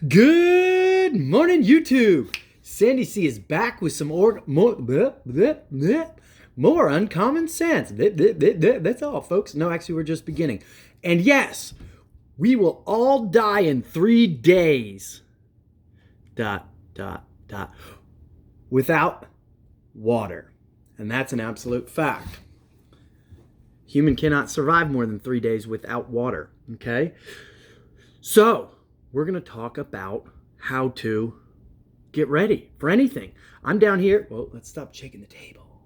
Good morning, YouTube. Sandy C is back with some more uncommon sense. That's all, folks. No, actually, we're just beginning. And yes, we will all die in 3 days. ... Without water. And that's an absolute fact. Human cannot survive more than 3 days without water. Okay? So, we're going to talk about how to get ready for anything. I'm down here. Well, let's stop shaking the table.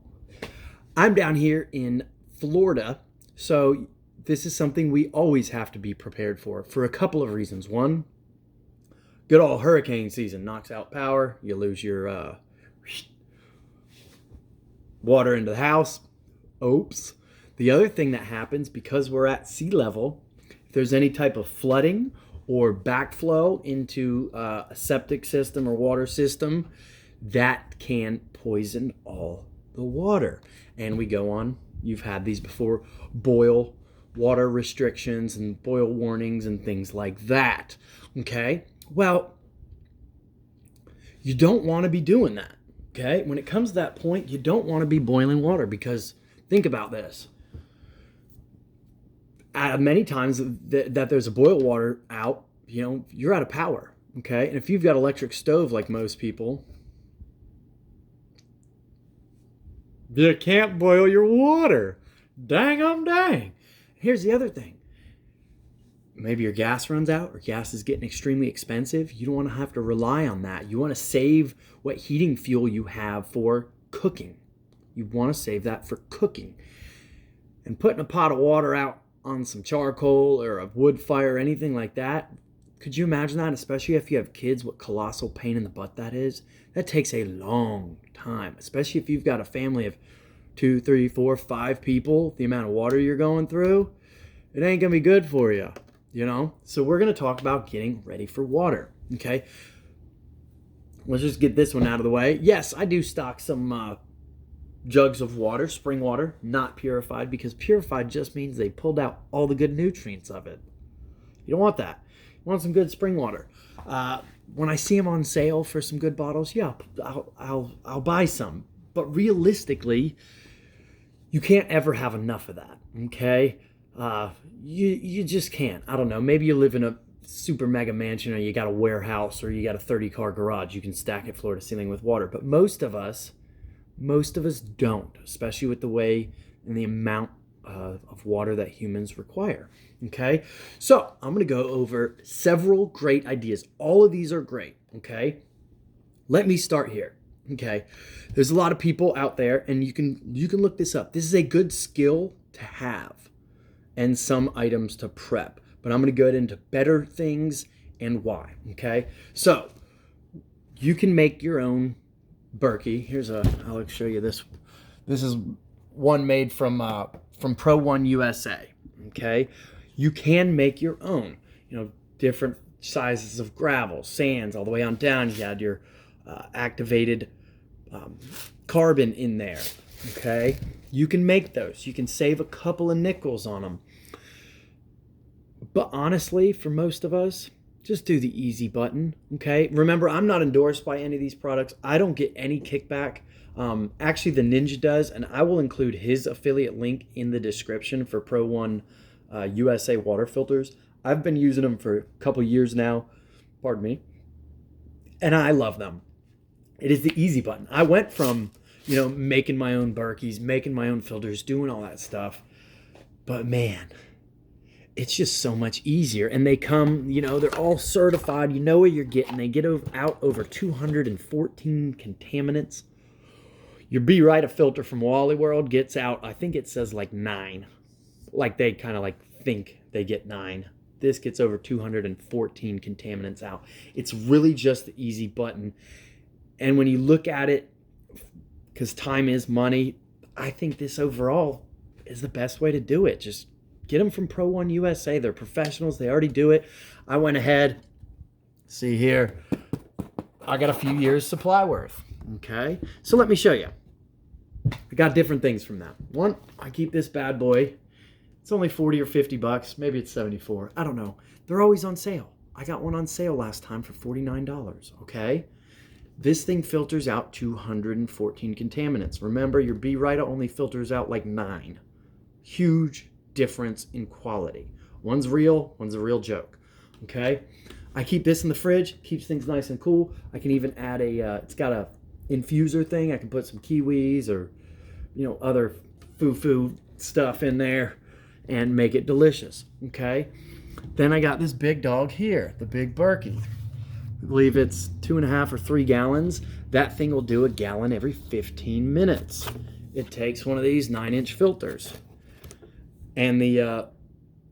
I'm down here in Florida. So, this is something we always have to be prepared for a couple of reasons. One, good old hurricane season knocks out power. You lose your water into the house. Oops. The other thing that happens, because we're at sea level, if there's any type of flooding or backflow into a septic system or water system, that can poison all the water. And we go on, you've had these before, boil water restrictions and boil warnings and things like that. Okay? Well, you don't want to be doing that. Okay? When it comes to that point, you don't want to be boiling water, because think about this. Many times that there's a boil water out, you're out of power. Okay? And if you've got electric stove like most people, you can't boil your water. Dang. Here's the other thing. Maybe your gas runs out, or gas is getting extremely expensive. You don't want to have to rely on that. You want to save what heating fuel you have for cooking. You want to save that for cooking. And putting a pot of water out on some charcoal or a wood fire or anything like that, could you imagine that? Especially if you have kids, what colossal pain in the butt that is. That takes a long time, especially if you've got a family of 2, 3, 4, 5 people. The amount of water you're going through, it ain't gonna be good for you. So we're going to talk about getting ready for water. Okay. Let's just get this one out of the way. Yes, I do stock some jugs of water, spring water, not purified, because purified just means they pulled out all the good nutrients of it. You don't want that. You want some good spring water. When I see them on sale for some good bottles, yeah, I'll buy some. But realistically, you can't ever have enough of that. Okay. You just can't. I don't know. Maybe you live in a super mega mansion, or you got a warehouse, or you got a 30-car garage. You can stack it floor to ceiling with water. But most of us don't, especially with the way and the amount of water that humans require. Okay? So I'm going to go over several great ideas. All of these are great. Okay? Let me start here. Okay? There's a lot of people out there, and you can look this up. This is a good skill to have, and some items to prep. But I'm going to go into better things and why. Okay? So, you can make your own Berkey. I'll show you this. This is one made from Pro One USA. Okay? You can make your own. Different sizes of gravel, sands, all the way on down. You had your activated carbon in there. Okay? You can make those. You can save a couple of nickels on them. But honestly, for most of us, just do the easy button. Okay? Remember, I'm not endorsed by any of these products. I don't get any kickback. Actually, the Ninja does, and I will include his affiliate link in the description for Pro One USA water filters. I've been using them for a couple years now. Pardon me. And I love them. It is the easy button. I went from making my own Berkeys, making my own filters, doing all that stuff. But man, it's just so much easier. And they come, they're all certified. You know what you're getting. They get out over 214 contaminants. Your Be Right a filter from Wally World gets out, I think it says 9. Like they kind of think they get 9. This gets over 214 contaminants out. It's really just the easy button. And when you look at it, because time is money, I think this overall is the best way to do it. Just get them from Pro One USA. They're professionals. They already do it. I went ahead. See here. I got a few years supply worth. Okay. So let me show you. I got different things from them. One, I keep this bad boy. It's only 40 or 50 bucks. Maybe it's 74. I don't know. They're always on sale. I got one on sale last time for $49, okay? This thing filters out 214 contaminants. Remember, your B-Rita only filters out like 9. Huge difference in quality. One's real, one's a real joke, okay? I keep this in the fridge, keeps things nice and cool. I can even add it's got a infuser thing. I can put some kiwis or, other foo-foo stuff in there and make it delicious, okay? Then I got this big dog here, the Big Berkey. I believe it's 2.5 or 3 gallons. That thing will do a gallon every 15 minutes. It takes one of these 9-inch filters. And the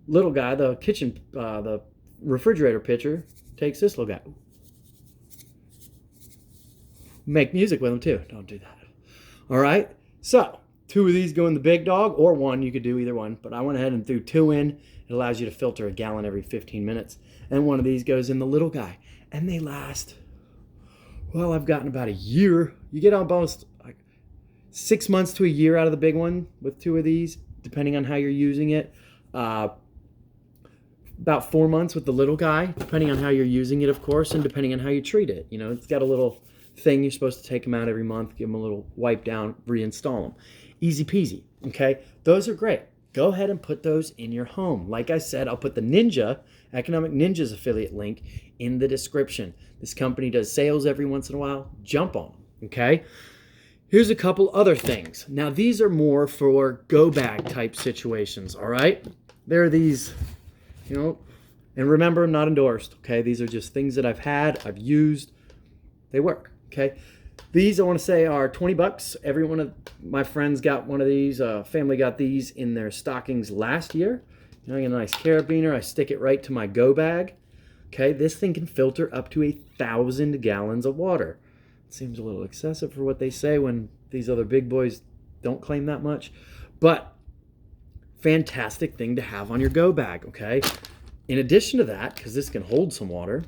little guy, the refrigerator pitcher, takes this little guy. Make music with them too. Don't do that. All right. So 2 of these go in the big dog, or 1. You could do either one. But I went ahead and threw 2 in. It allows you to filter a gallon every 15 minutes. And 1 of these goes in the little guy. And they last, well, I've gotten about a year. You get almost like 6 months to a year out of the big one with 2 of these, depending on how you're using it. About 4 months with the little guy, depending on how you're using it, of course, and depending on how you treat it. It's got a little thing. You're supposed to take them out every month, give them a little wipe down, reinstall them. Easy peasy, okay? Those are great. Go ahead and put those in your home. Like I said, I'll put the Economic Ninja's affiliate link in the description. This company does sales every once in a while. Jump on them, okay? Here's a couple other things. Now, these are more for go bag type situations, all right? There are these, and remember, I'm not endorsed, okay? These are just things that I've had, I've used. They work, okay? These, I want to say, are $20. Every one of my friends got one of these. Family got these in their stockings last year. I get a nice carabiner. I stick it right to my go bag. Okay, this thing can filter up to 1,000 gallons of water. It seems a little excessive for what they say when these other big boys don't claim that much. But fantastic thing to have on your go bag, okay? In addition to that, because this can hold some water,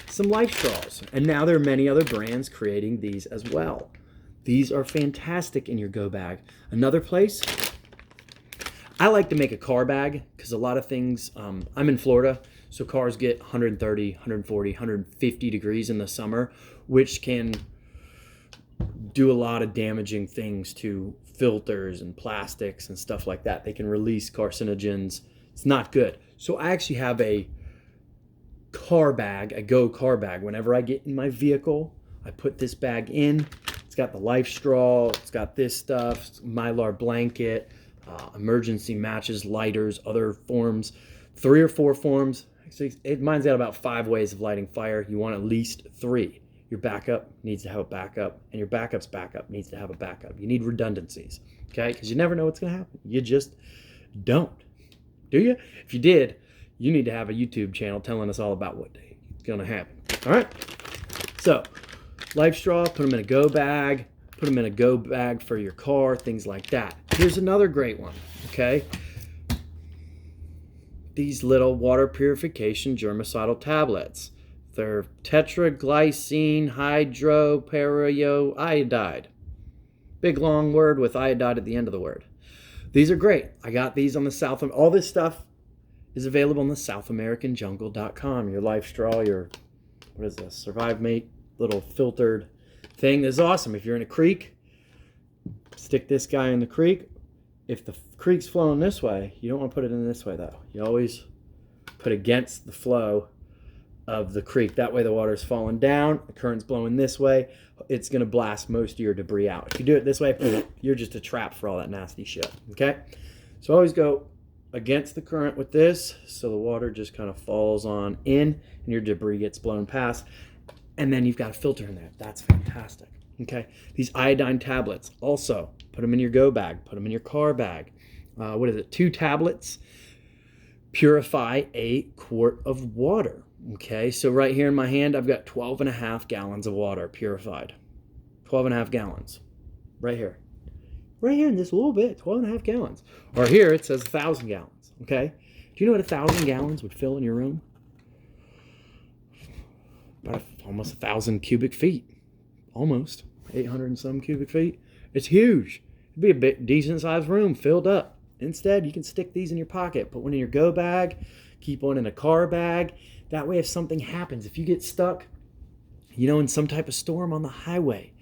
some life straws. And now there are many other brands creating these as well. These are fantastic in your go bag. Another place, I like to make a car bag because a lot of things, I'm in Florida, so cars get 130, 140, 150 degrees in the summer, which can do a lot of damaging things to filters and plastics and stuff like that. They can release carcinogens. It's not good. So I actually have a car bag, a go car bag. Whenever I get in my vehicle, I put this bag in. It's got the life straw, it's got this stuff, Mylar blanket, emergency matches, lighters, other forms, 3 or 4 forms. Actually, mine's got about 5 ways of lighting fire. You want at least 3. Your backup needs to have a backup, and your backup's backup needs to have a backup. You need redundancies, okay? Because you never know what's going to happen. You just don't. Do you? If you did, you need to have a YouTube channel telling us all about what's going to happen. All right? So, life straw, put them in a go bag. Put them in a go bag for your car, things like that. Here's another great one, okay? These little water purification germicidal tablets. They're tetraglycine hydroperoiodide. Big long word with iodide at the end of the word. These are great. I got these on the all this stuff is available on the SouthAmericanJungle.com. Your life straw, your, what is this, Survive Mate little filtered thing. This is awesome. If you're in a creek, stick this guy in the creek. If the creek's flowing this way, you don't want to put it in this way though. You always put against the flow of the creek. That way the water's falling down, the current's blowing this way, it's going to blast most of your debris out. If you do it this way, you're just a trap for all that nasty shit, okay? So always go against the current with this, so the water just kind of falls on in and your debris gets blown past, and then you've got a filter in there. That's fantastic, okay? These iodine tablets, also put them in your go bag, put them in your car bag. What is it, 2 tablets purify a quart of water. Okay, so right here in my hand, I've got 12.5 gallons of water purified. 12.5 gallons. Right here. Right here in this little bit, 12.5 gallons. Or here it says 1,000 gallons. Okay? Do you know what 1,000 gallons would fill in your room? About almost 1,000 cubic feet. Almost. 800 and some cubic feet. It's huge. It'd be a bit decent sized room filled up. Instead, you can stick these in your pocket. Put one in your go bag. Keep one in a car bag. That way, if something happens, if you get stuck, you know, in some type of storm on the highway,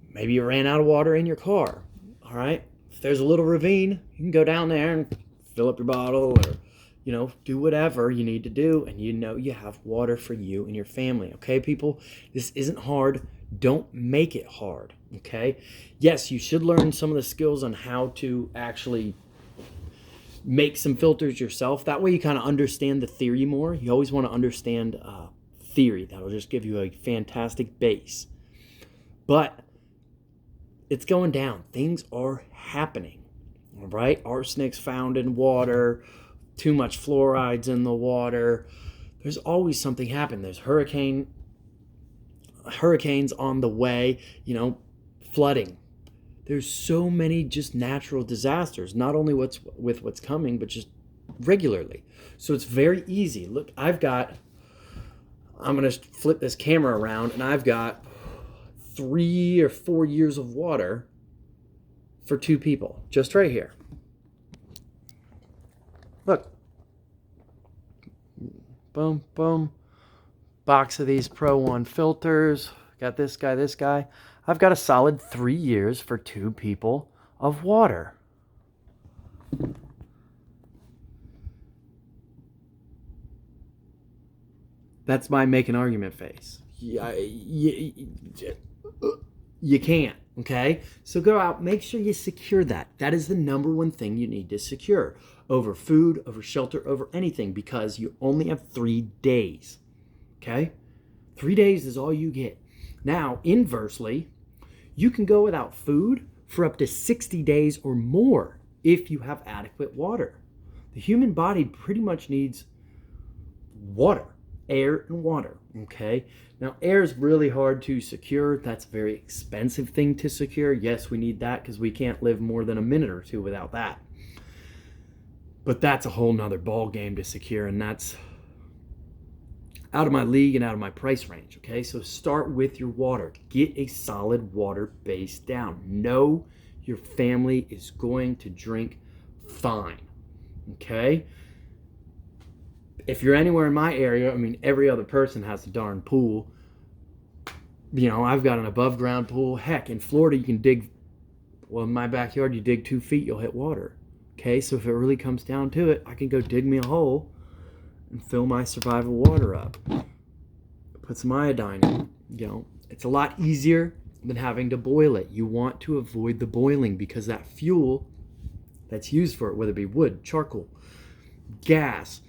maybe you ran out of water in your car, all right? If there's a little ravine, you can go down there and fill up your bottle, or, you know, do whatever you need to do, and you know you have water for you and your family, okay, people? This isn't hard. Don't make it hard, okay? Yes, you should learn some of the skills on how to actually make some filters yourself. That way you kind of understand the theory more. You always want to understand theory. That'll just give you a fantastic base. But it's going down. Things are happening, all right? Arsenic's found in water, too much fluorides in the water. There's always something happening. There's hurricanes on the way, you know, flooding. There's so many just natural disasters, not only what's coming, but just regularly. So it's very easy. Look, I'm going to flip this camera around, and I've got 3 or 4 years of water for 2 people, just right here. Look. Boom, boom. Box of these Pro 1 filters. Got this guy. I've got a solid 3 years for 2 people of water. That's my make an argument face. You can't, okay? So go out, make sure you secure that. That is the number one thing you need to secure over food, over shelter, over anything, because you only have 3 days, okay? 3 days is all you get. Now, inversely, you can go without food for up to 60 days or more if you have adequate water. The human body pretty much needs water, air and water, okay? Now, air is really hard to secure. That's a very expensive thing to secure. Yes, we need that because we can't live more than a minute or 2 without that. But that's a whole nother ball game to secure, and that's out of my league and out of my price range, okay? So start with your water. Get a solid water base down. Know your family is going to drink fine, okay? If you're anywhere in my area, I mean, every other person has a darn pool. You know, I've got an above ground pool. Heck, in Florida, you can dig, well, in my backyard, you dig 2 feet, you'll hit water, okay? So if it really comes down to it, I can go dig me a hole and fill my survival water up. Put some iodine in. You know, it's a lot easier than having to boil it. You want to avoid the boiling because that fuel that's used for it, whether it be wood, charcoal, gas,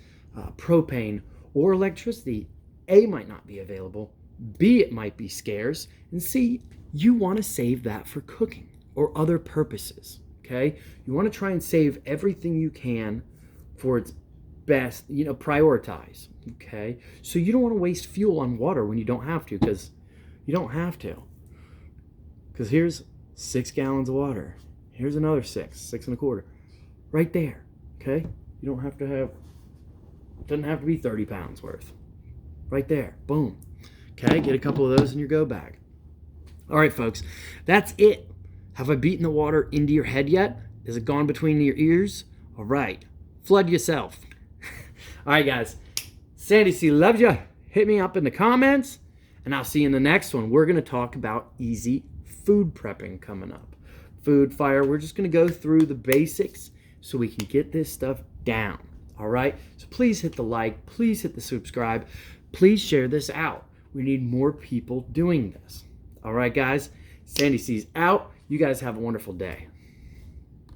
propane, or electricity, A, might not be available, B, it might be scarce, and C, you want to save that for cooking or other purposes, okay? You want to try and save everything you can for its best, you know, prioritize, okay? So you don't want to waste fuel on water when you don't have to, because you don't have to. Because here's 6 gallons of water. Here's another 6.25, right there, okay? You don't have to have, doesn't have to be 30 pounds worth. Right there, boom. Okay, get a couple of those in your go bag. All right, folks, that's it. Have I beaten the water into your head yet? Is it gone between your ears? All right, flood yourself. All right, guys. Sandy C loves you. Hit me up in the comments, and I'll see you in the next one. We're going to talk about easy food prepping coming up. Food, fire. We're just going to go through the basics so we can get this stuff down. All right? So please hit the like. Please hit the subscribe. Please share this out. We need more people doing this. All right, guys. Sandy C's out. You guys have a wonderful day.